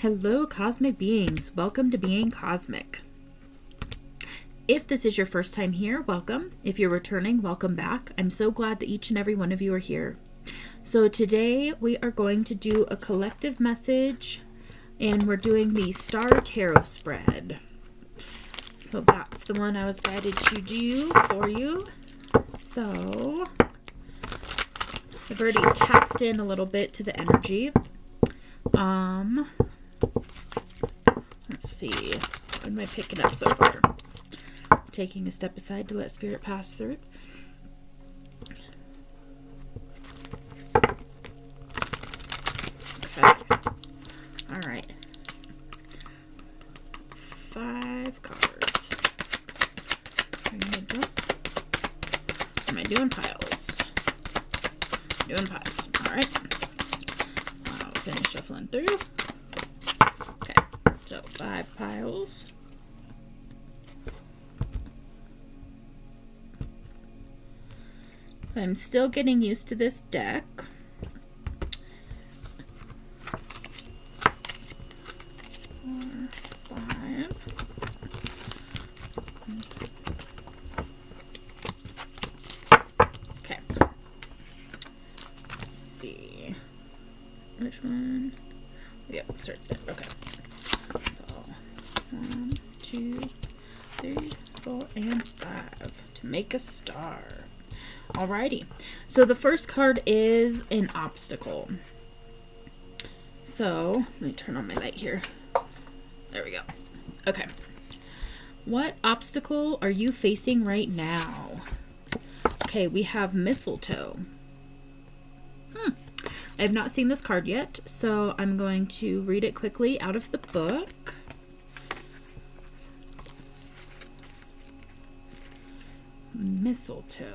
Hello, cosmic beings. Welcome to Being Cosmick. If this is your first time here, welcome. If you're returning, welcome back. I'm so glad that each and every one of you are here. So today we are going to do a collective message, and we're doing the Star Tarot spread. So that's the one I was guided to do for you. So I've already tapped in a little bit to the energy. Let's see. What am I picking up so far? Taking a step aside to let spirit pass through. Okay. All right. 5 cards. Am I doing piles? Doing piles. All right. I'll finish shuffling through. Okay. So 5 piles. I'm still getting used to this deck. Okay. Let's see. Which one? Yep, it starts there. Okay. So 1, 2, 3, 4, and 5 to make a star. Alrighty, so the first card is an obstacle. So, let me turn on my light here. There we go. Okay. What obstacle are you facing right now? Okay, we have mistletoe. I have not seen this card yet, so I'm going to read it quickly out of the book. Mistletoe.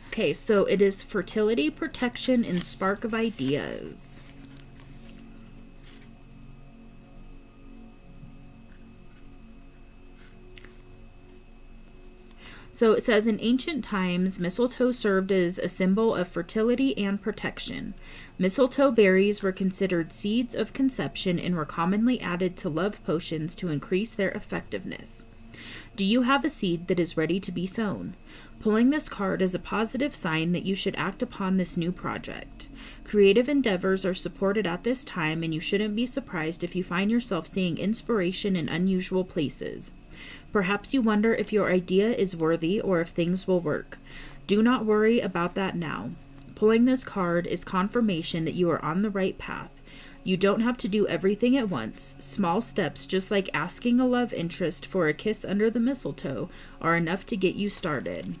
Okay, so it is fertility, protection, and spark of ideas. So it says, in ancient times, mistletoe served as a symbol of fertility and protection. Mistletoe berries were considered seeds of conception and were commonly added to love potions to increase their effectiveness. Do you have a seed that is ready to be sown? Pulling this card is a positive sign that you should act upon this new project. Creative endeavors are supported at this time, and you shouldn't be surprised if you find yourself seeing inspiration in unusual places. Perhaps you wonder if your idea is worthy or if things will work. Do not worry about that now. Pulling this card is confirmation that you are on the right path. You don't have to do everything at once. Small steps, just like asking a love interest for a kiss under the mistletoe, are enough to get you started.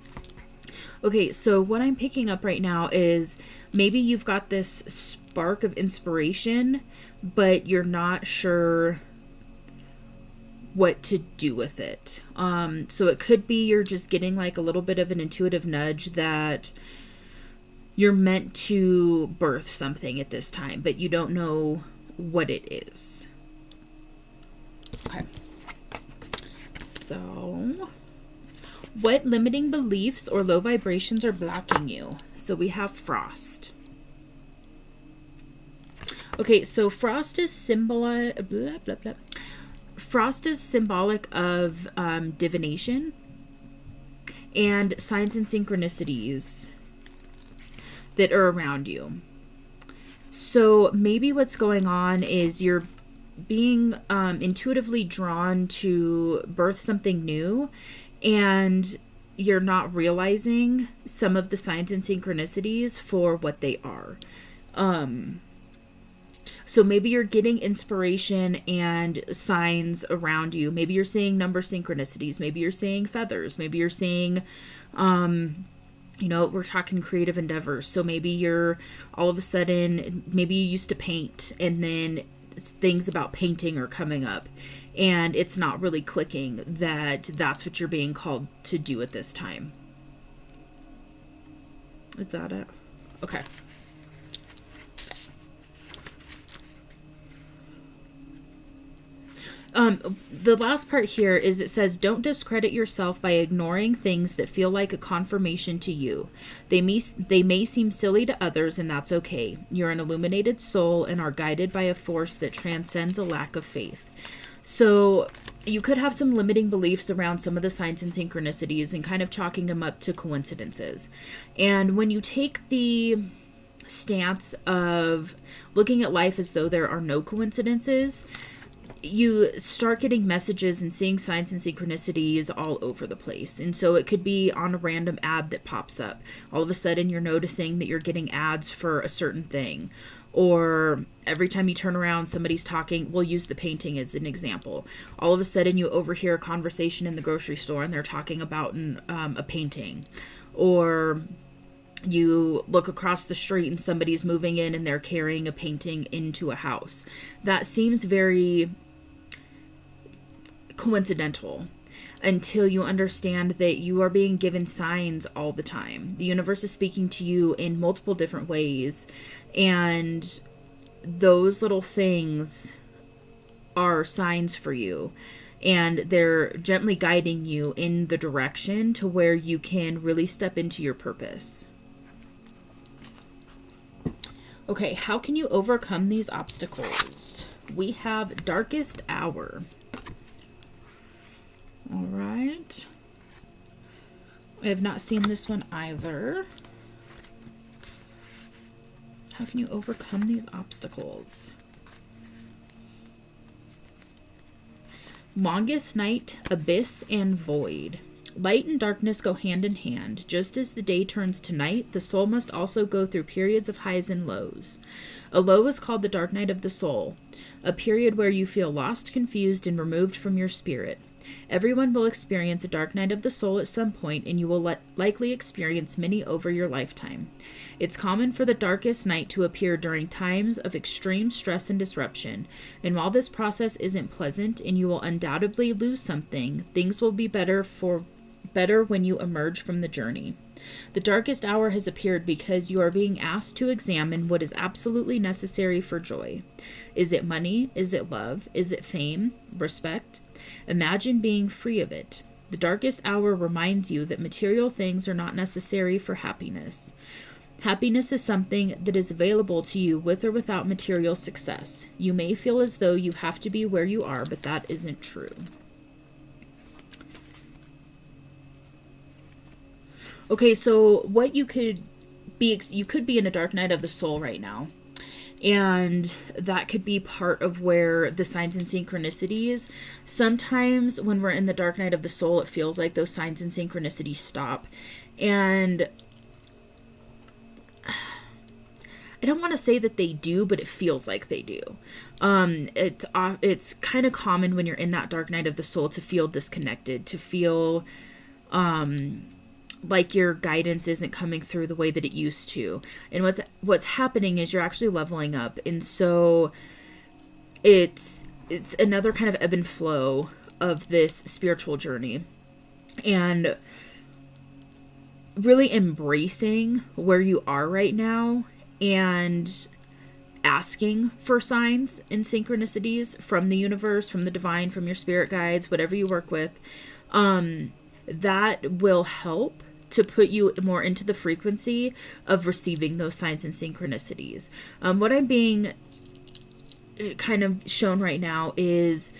Okay, so what I'm picking up right now is maybe you've got this spark of inspiration, but you're not sure what to do with it. So it could be you're just getting like a little bit of an intuitive nudge that you're meant to birth something at this time, but you don't know what it is. Okay. So, what limiting beliefs or low vibrations are blocking you? So we have frost. Okay, so frost is symbolic of divination and signs and synchronicities that are around you. So maybe what's going on is you're being intuitively drawn to birth something new, and you're not realizing some of the signs and synchronicities for what they are. So maybe you're getting inspiration and signs around you. Maybe you're seeing number synchronicities. Maybe you're seeing feathers. Maybe you're seeing we're talking creative endeavors. So maybe you're all of a sudden, maybe you used to paint, and then things about painting are coming up, and it's not really clicking that that's what you're being called to do at this time. Is that it? Okay. The last part here is it says, don't discredit yourself by ignoring things that feel like a confirmation to you. They may seem silly to others, and that's okay. You're an illuminated soul and are guided by a force that transcends a lack of faith. So you could have some limiting beliefs around some of the signs and synchronicities and kind of chalking them up to coincidences. And when you take the stance of looking at life as though there are no coincidences, you start getting messages and seeing signs and synchronicities all over the place. And so it could be on a random ad that pops up. All of a sudden you're noticing that you're getting ads for a certain thing. Or every time you turn around, somebody's talking. We'll use the painting as an example. All of a sudden you overhear a conversation in the grocery store and they're talking about a painting. Or you look across the street and somebody's moving in and they're carrying a painting into a house. That seems very coincidental until you understand that you are being given signs all the time. The universe is speaking to you in multiple different ways, and those little things are signs for you, and they're gently guiding you in the direction to where you can really step into your purpose. Okay, how can you overcome these obstacles? We have darkest hour. All right. I have not seen this one either. How can you overcome these obstacles? Longest night, abyss, and void. Light and darkness go hand in hand. Just as the day turns to night, the soul must also go through periods of highs and lows. A low is called the dark night of the soul, a period where you feel lost, confused, and removed from your spirit. Everyone will experience a dark night of the soul at some point, and you will likely experience many over your lifetime. It's common for the darkest night to appear during times of extreme stress and disruption, and while this process isn't pleasant and you will undoubtedly lose something, things will be better when you emerge from the journey. The darkest hour has appeared because you are being asked to examine what is absolutely necessary for joy. Is it money? Is it love? Is it fame? Respect? Imagine being free of it. The darkest hour reminds you that material things are not necessary for happiness. Happiness is something that is available to you with or without material success. You may feel as though you have to be where you are, but that isn't true. Okay, so what you could be in a dark night of the soul right now. And that could be part of where the signs and synchronicities, sometimes when we're in the dark night of the soul, it feels like those signs and synchronicities stop. And I don't want to say that they do, but it feels like they do. It's kind of common when you're in that dark night of the soul to feel disconnected, to feel like your guidance isn't coming through the way that it used to. And what's happening is you're actually leveling up. And so it's another kind of ebb and flow of this spiritual journey. And really embracing where you are right now and asking for signs and synchronicities from the universe, from the divine, from your spirit guides, whatever you work with, that will help to put you more into the frequency of receiving those signs and synchronicities. What I'm being kind of shown right now is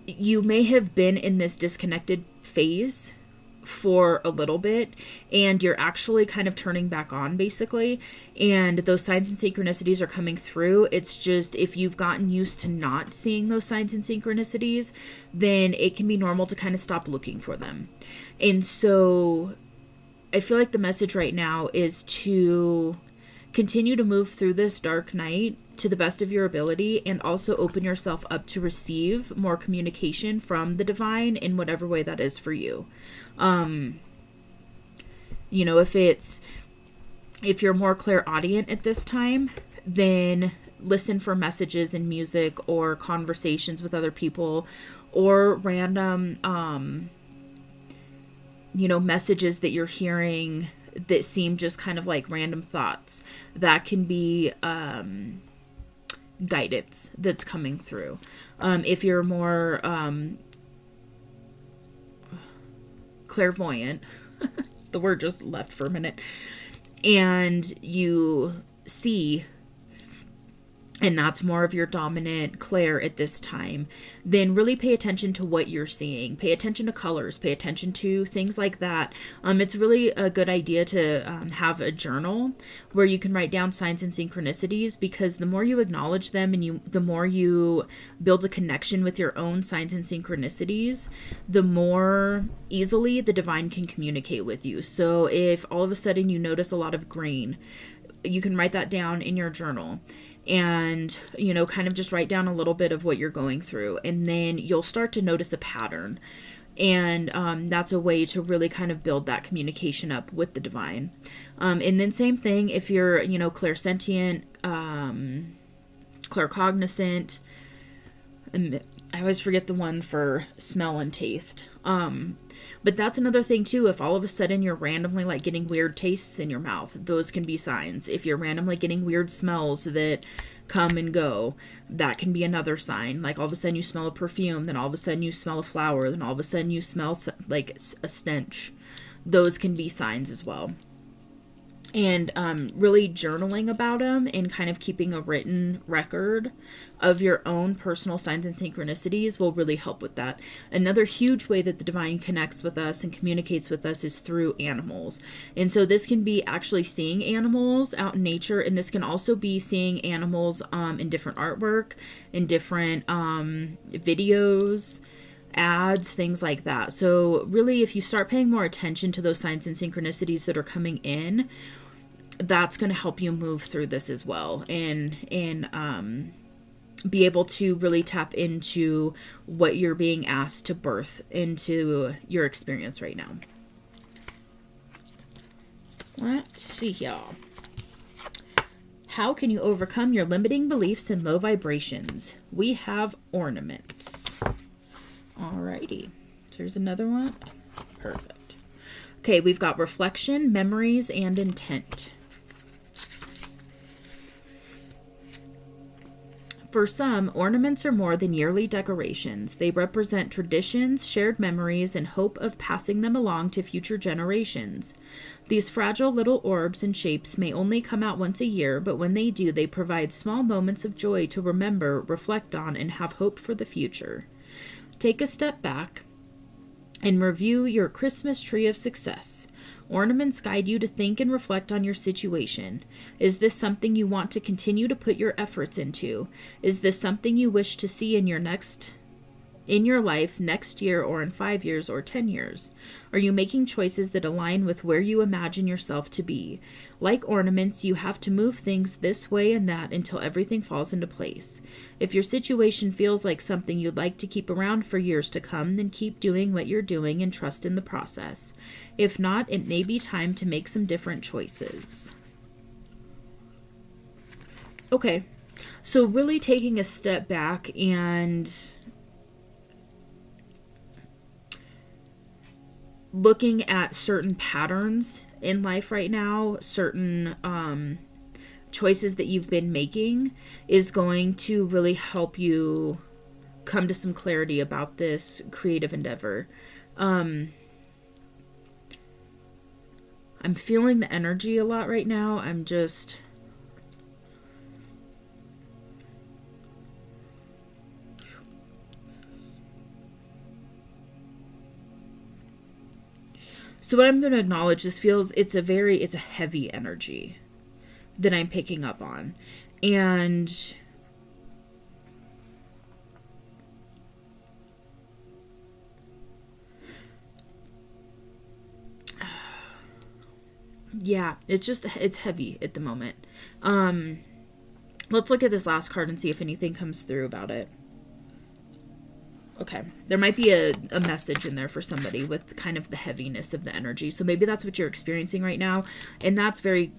you may have been in this disconnected phase for a little bit, and you're actually kind of turning back on, basically, and those signs and synchronicities are coming through. It's just, if you've gotten used to not seeing those signs and synchronicities, then it can be normal to kind of stop looking for them. And so I feel like the message right now is to continue to move through this dark night to the best of your ability, and also open yourself up to receive more communication from the divine in whatever way that is for you. If you're more clairaudient at this time, then listen for messages in music or conversations with other people, or random, messages that you're hearing that seem just kind of like random thoughts. That can be guidance that's coming through. If you're more clairvoyant, the word just left for a minute, and you see, and that's more of your dominant clair at this time, then really pay attention to what you're seeing. Pay attention to colors, pay attention to things like that. It's really a good idea to have a journal where you can write down signs and synchronicities, because the more you acknowledge them and the more you build a connection with your own signs and synchronicities, the more easily the divine can communicate with you. So if all of a sudden you notice a lot of green, you can write that down in your journal. And, kind of just write down a little bit of what you're going through. And then you'll start to notice a pattern. And that's a way to really kind of build that communication up with the divine. And then same thing if you're, clairsentient, claircognizant. And I always forget the one for smell and taste. But that's another thing too. If all of a sudden you're randomly like getting weird tastes in your mouth, those can be signs. If you're randomly getting weird smells that come and go, that can be another sign. Like all of a sudden you smell a perfume, then all of a sudden you smell a flower, then all of a sudden you smell like a stench. Those can be signs as well. And really journaling about them and kind of keeping a written record of your own personal signs and synchronicities will really help with that. Another huge way that the divine connects with us and communicates with us is through animals. And so this can be actually seeing animals out in nature, and this can also be seeing animals in different artwork, in different videos, ads, things like that. So really, if you start paying more attention to those signs and synchronicities that are coming in, that's going to help you move through this as well, and be able to really tap into what you're being asked to birth into your experience right now. Let's see here. How can you overcome your limiting beliefs and low vibrations? We have ornaments. Alrighty. So here's another one. Perfect. Okay, we've got reflection, memories, and intent. For some, ornaments are more than yearly decorations. They represent traditions, shared memories, and hope of passing them along to future generations. These fragile little orbs and shapes may only come out once a year, but when they do, they provide small moments of joy to remember, reflect on, and have hope for the future. Take a step back and review your Christmas tree of success. Ornaments guide you to think and reflect on your situation. Is this something you want to continue to put your efforts into? Is this something you wish to see in your life next year, or in 5 years or 10 years? Are you making choices that align with where you imagine yourself to be? Like ornaments, you have to move things this way and that until everything falls into place. If your situation feels like something you'd like to keep around for years to come, then keep doing what you're doing and trust in the process. If not, it may be time to make some different choices. Okay, so really taking a step back and looking at certain patterns in life right now, certain choices that you've been making, is going to really help you come to some clarity about this creative endeavor. I'm feeling the energy a lot right now. So what I'm going to acknowledge, it's a heavy energy that I'm picking up on. And yeah, it's heavy at the moment. Let's look at this last card and see if anything comes through about it. Okay, there might be a message in there for somebody with kind of the heaviness of the energy. So maybe that's what you're experiencing right now. And that's very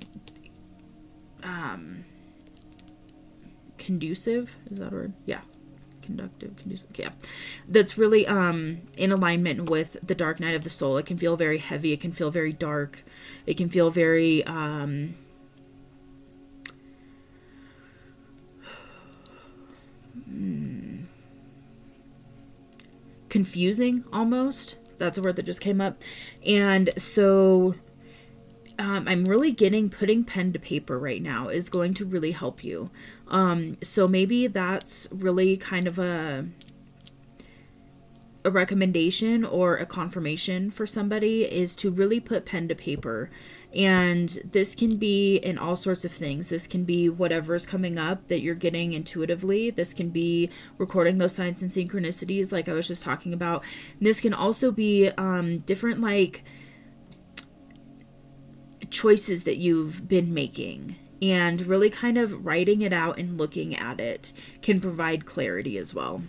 conducive. Is that a word? Yeah. Conducive. Yeah. That's really in alignment with the dark night of the soul. It can feel very heavy. It can feel very dark. It can feel very confusing almost. That's a word that just came up. And so I'm really getting putting pen to paper right now is going to really help you. So maybe that's really kind of a recommendation or a confirmation for somebody is to really put pen to paper. And this can be in all sorts of things. This can be whatever's coming up that you're getting intuitively. This can be recording those signs and synchronicities like I was just talking about. And this can also be different like choices that you've been making, and really kind of writing it out and looking at it can provide clarity as well.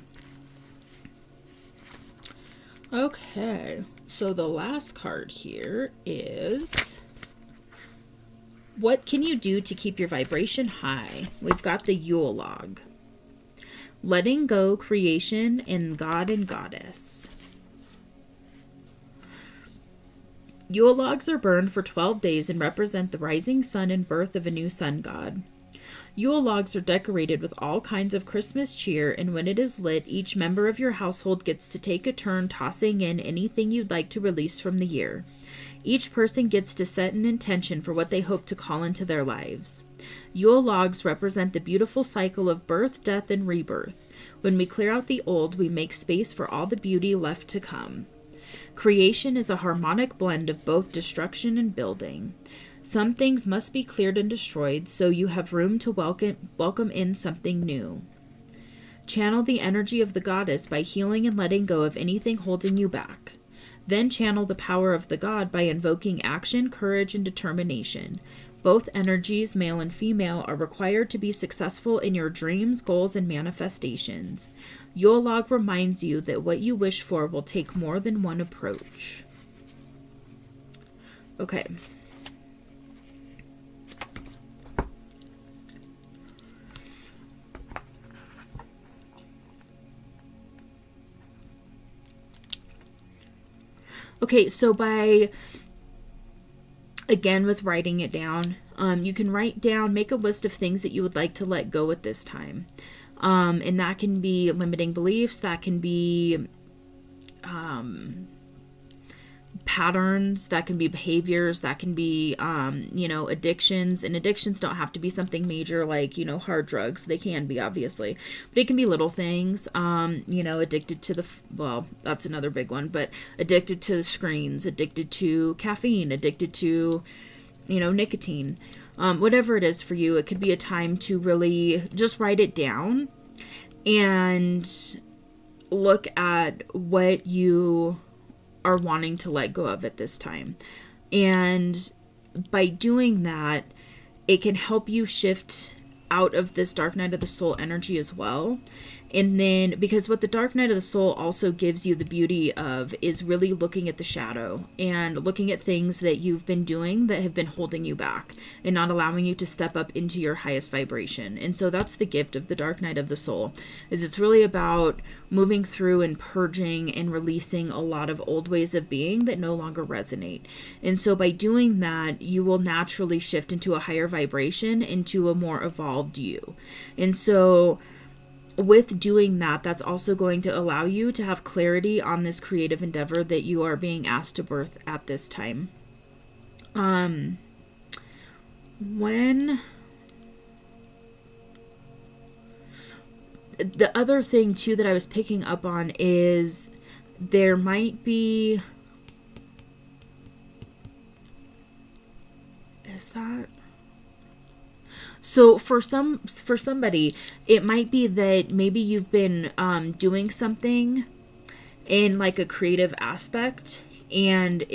Okay, so the last card here is, what can you do to keep your vibration high? We've got the Yule log. Letting go, creation, and God and Goddess. Yule logs are burned for 12 days and represent the rising sun and birth of a new sun god. Yule logs are decorated with all kinds of Christmas cheer, and when it is lit, each member of your household gets to take a turn tossing in anything you'd like to release from the year. Each person gets to set an intention for what they hope to call into their lives. Yule logs represent the beautiful cycle of birth, death, and rebirth. When we clear out the old, we make space for all the beauty left to come. Creation is a harmonic blend of both destruction and building. Some things must be cleared and destroyed so you have room to welcome in something new. Channel the energy of the goddess by healing and letting go of anything holding you back. Then channel the power of the god by invoking action, courage, and determination. Both energies, male and female, are required to be successful in your dreams, goals, and manifestations. Yule log reminds you that what you wish for will take more than one approach. Okay. Okay, so again, with writing it down, you can make a list of things that you would like to let go at this time. And that can be limiting beliefs, that can be patterns, that can be behaviors, that can be, addictions. And addictions don't have to be something major like, hard drugs. They can be, obviously. But it can be little things, addicted to that's another big one. But addicted to screens, addicted to caffeine, addicted to, nicotine. Whatever it is for you, it could be a time to really just write it down and look at what you are wanting to let go of at this time. And by doing that, it can help you shift out of this dark night of the soul energy as well. And then, because what the dark night of the soul also gives you the beauty of is really looking at the shadow and looking at things that you've been doing that have been holding you back and not allowing you to step up into your highest vibration. And so that's the gift of the dark night of the soul, is it's really about moving through and purging and releasing a lot of old ways of being that no longer resonate. And so by doing that, you will naturally shift into a higher vibration, into a more evolved you. And so with doing that, that's also going to allow you to have clarity on this creative endeavor that you are being asked to birth at this time. The other thing too that I was picking up on is there might be, so for somebody, it might be that maybe you've been doing something in like a creative aspect, and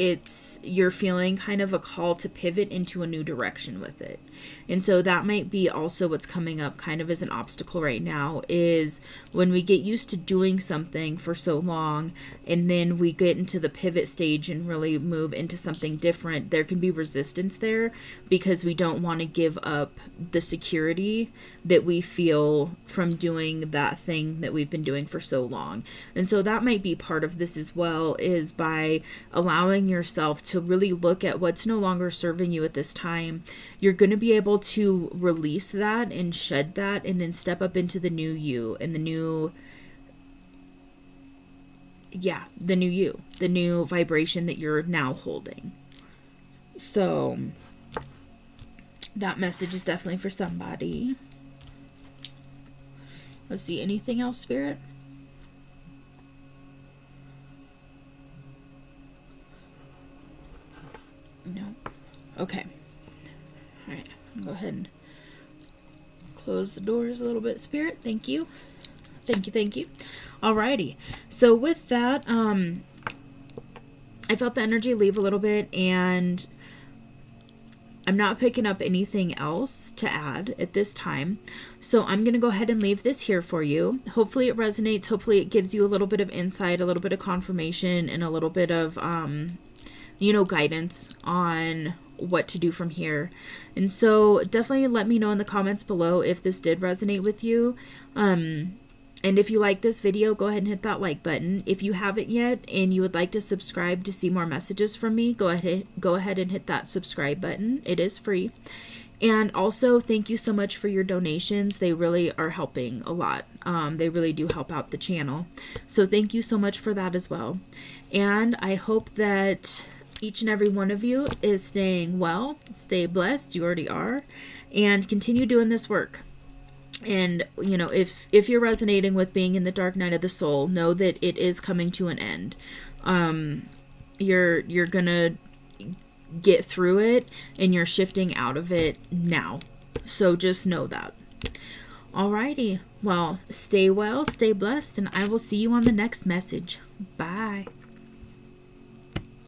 you're feeling kind of a call to pivot into a new direction with it. And so that might be also what's coming up kind of as an obstacle right now, is when we get used to doing something for so long and then we get into the pivot stage and really move into something different, there can be resistance there because we don't want to give up the security that we feel from doing that thing that we've been doing for so long. And so that might be part of this as well, is by allowing yourself to really look at what's no longer serving you at this time, you're going to be able to release that and shed that, and then step up into the new you and the new you, the new vibration that you're now holding. So that message is definitely for somebody. Let's see, anything else, Spirit? No. Okay. All right. I'll go ahead and close the doors a little bit, Spirit. Thank you. Thank you. Thank you. Alrighty. So with that, I felt the energy leave a little bit, and I'm not picking up anything else to add at this time. So I'm going to go ahead and leave this here for you. Hopefully it resonates. Hopefully it gives you a little bit of insight, a little bit of confirmation, and a little bit of, guidance on what to do from here. And so definitely let me know in the comments below if this did resonate with you. And if you like this video, go ahead and hit that like button. If you haven't yet and you would like to subscribe to see more messages from me, go ahead and hit that subscribe button. It is free. And also, thank you so much for your donations. They really are helping a lot. They really do help out the channel. So thank you so much for that as well. And I hope that each and every one of you is staying well, stay blessed, you already are, and continue doing this work. And, if you're resonating with being in the dark night of the soul, know that it is coming to an end. You're gonna get through it, and you're shifting out of it now. So just know that. Alrighty. Well, stay well, stay blessed, and I will see you on the next message. Bye.